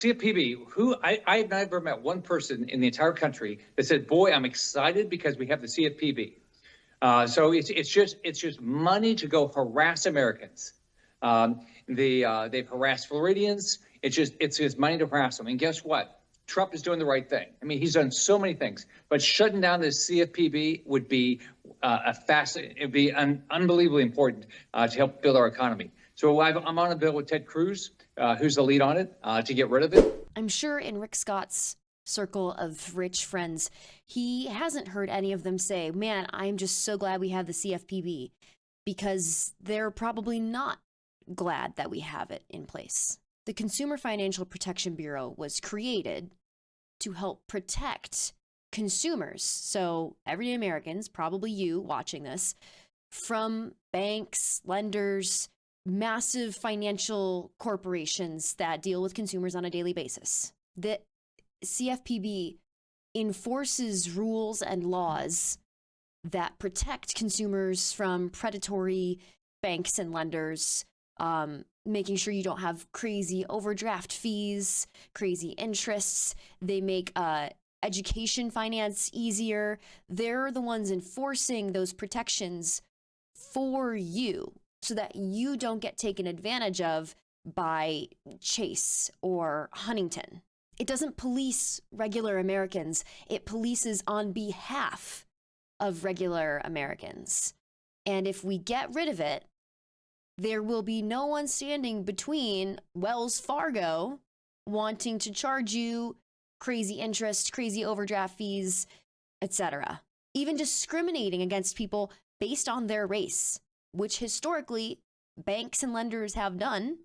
CFPB, who I've never met one person in the entire country that said, boy, I'm excited because we have the CFPB. So it's just money to go harass Americans. They've harassed Floridians. It's just money to harass them. And guess what? Trump is doing the right thing. I mean, he's done so many things, but shutting down the CFPB would be it'd be unbelievably important to help build our economy. So I'm on a bill with Ted Cruz, who's the lead on it, to get rid of it. I'm sure in Rick Scott's circle of rich friends, he hasn't heard any of them say, man, I'm just so glad we have the CFPB, because they're probably not glad that we have it in place. The Consumer Financial Protection Bureau was created to help protect consumers, so everyday Americans, probably you watching this, from banks, lenders, massive financial corporations that deal with consumers on a daily basis. The CFPB enforces rules and laws that protect consumers from predatory banks and lenders, making sure you don't have crazy overdraft fees, crazy interests. They make education finance easier. They're the ones enforcing those protections for you so that you don't get taken advantage of by Chase or Huntington. It doesn't police regular Americans. It polices on behalf of regular Americans. And if we get rid of it, there will be no one standing between Wells Fargo wanting to charge you crazy interest, crazy overdraft fees, etc. Even discriminating against people based on their race, which historically banks and lenders have done,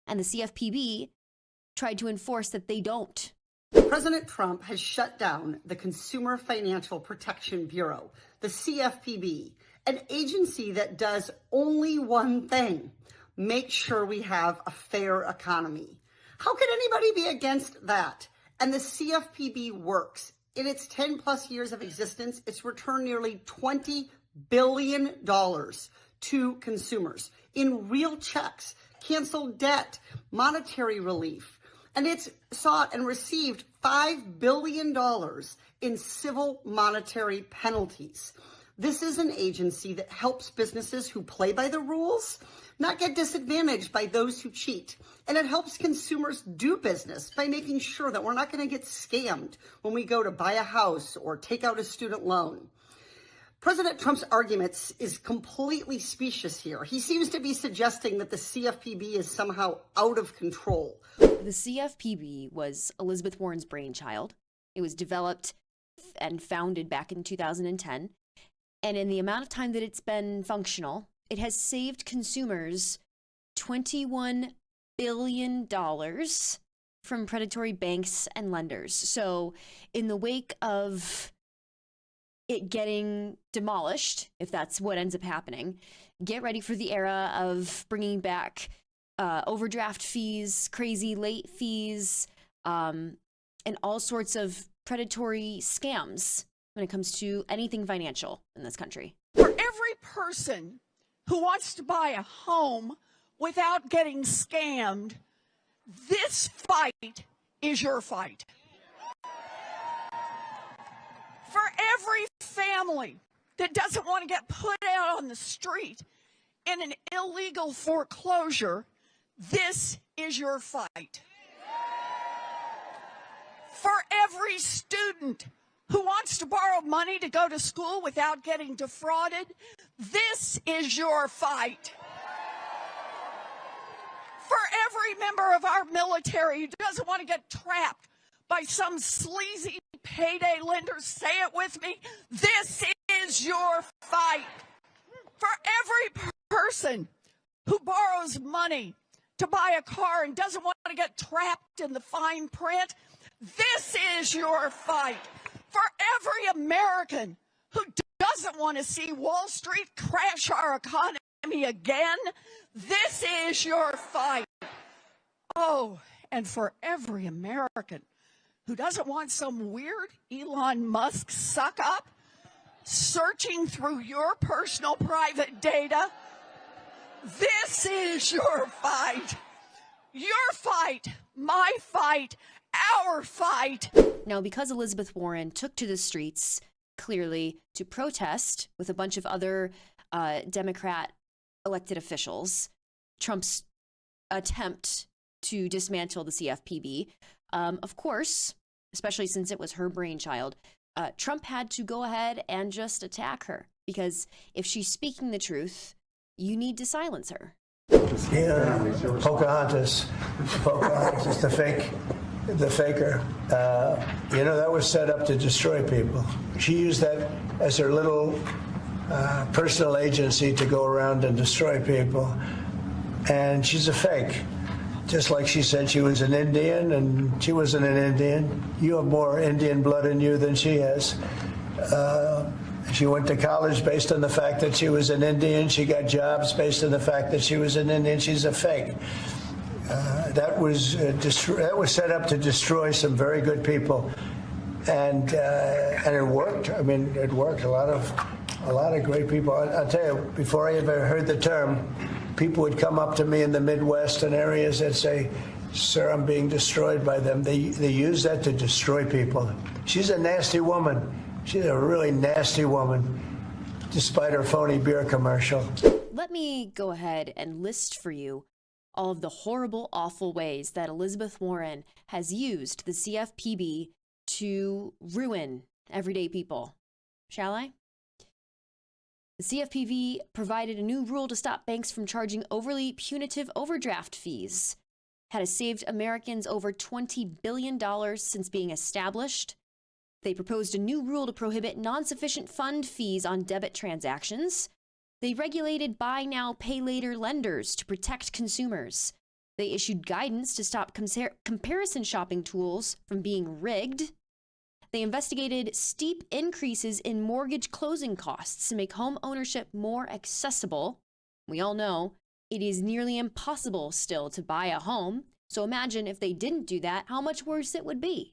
and the CFPB tried to enforce that they don't. President Trump has shut down the Consumer Financial Protection Bureau, the CFPB, an agency that does only one thing: make sure we have a fair economy. How could anybody be against that? And the CFPB works. In its 10 plus years of existence, it's returned nearly $20 billion to consumers in real checks, canceled debt, monetary relief. And it's sought and received $5 billion in civil monetary penalties. This is an agency that helps businesses who play by the rules not get disadvantaged by those who cheat. And it helps consumers do business by making sure that we're not going to get scammed when we go to buy a house or take out a student loan. President Trump's arguments is completely specious here. He seems to be suggesting that the CFPB is somehow out of control. The CFPB was Elizabeth Warren's brainchild. It was developed and founded back in 2010. And in the amount of time that it's been functional, it has saved consumers $21 billion from predatory banks and lenders. So in the wake of it getting demolished, if that's what ends up happening, get ready for the era of bringing back overdraft fees, crazy late fees, and all sorts of predatory scams when it comes to anything financial in this country. For every person who wants to buy a home without getting scammed, this fight is your fight. For every family that doesn't want to get put out on the street in an illegal foreclosure, this is your fight. For every student who wants to borrow money to go to school without getting defrauded, this is your fight. For every member of our military who doesn't want to get trapped by some sleazy payday lender, say it with me, this is your fight. For every person who borrows money to buy a car and doesn't want to get trapped in the fine print, this is your fight. For every American who doesn't want to see Wall Street crash our economy again, this is your fight. Oh, and for every American who doesn't want some weird Elon Musk suck up searching through your personal private data, this is your fight. Your fight my fight, our fight. Now, because Elizabeth Warren took to the streets, clearly, to protest with a bunch of other Democrat elected officials, Trump's attempt to dismantle the CFPB, of course, especially since it was her brainchild, Trump had to go ahead and just attack her, because if she's speaking the truth, you need to silence her. Yeah, Pocahontas, the faker. That was set up to destroy people. She used that as her little personal agency to go around and destroy people. And she's a fake. Just like she said she was an Indian, and she wasn't an Indian. You have more Indian blood in you than she has. She went to college based on the fact that she was an Indian. She got jobs based on the fact that she was an Indian. She's a fake. That was set up to destroy some very good people, and it worked. I mean, it worked. A lot of great people. I'll tell you, before I ever heard the term, people would come up to me in the Midwest and areas that say, "Sir, I'm being destroyed by them." They use that to destroy people. She's a nasty woman. She's a really nasty woman, despite her phony beer commercial. Let me go ahead and list for you all of the horrible, awful ways that Elizabeth Warren has used the CFPB to ruin everyday people. Shall I? The CFPB provided a new rule to stop banks from charging overly punitive overdraft fees. Has saved Americans over $20 billion since being established. They proposed a new rule to prohibit non-sufficient fund fees on debit transactions. They regulated buy now, pay later lenders to protect consumers. They issued guidance to stop comparison shopping tools from being rigged. They investigated steep increases in mortgage closing costs to make home ownership more accessible. We all know it is nearly impossible still to buy a home. So imagine if they didn't do that, how much worse it would be.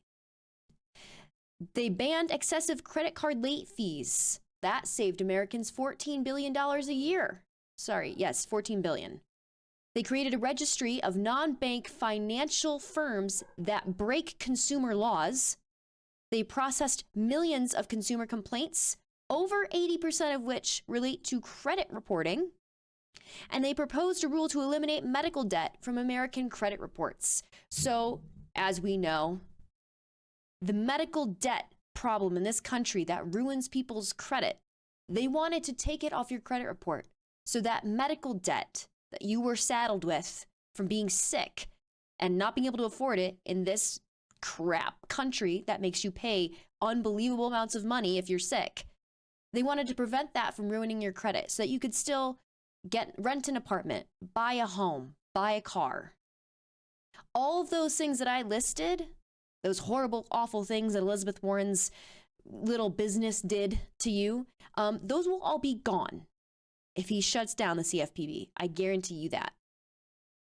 They banned excessive credit card late fees. That saved Americans $14 billion a year. Sorry, yes, $14 billion. They created a registry of non-bank financial firms that break consumer laws. They processed millions of consumer complaints, over 80% of which relate to credit reporting. And they proposed a rule to eliminate medical debt from American credit reports. So, as we know, the medical debt problem in this country that ruins people's credit, they wanted to take it off your credit report. So that medical debt that you were saddled with from being sick and not being able to afford it in this crap country that makes you pay unbelievable amounts of money if you're sick, they wanted to prevent that from ruining your credit so that you could still rent an apartment, buy a home, buy a car. All of those things that I listed, those horrible, awful things that Elizabeth Warren's little business did to you, those will all be gone if he shuts down the CFPB. I guarantee you that.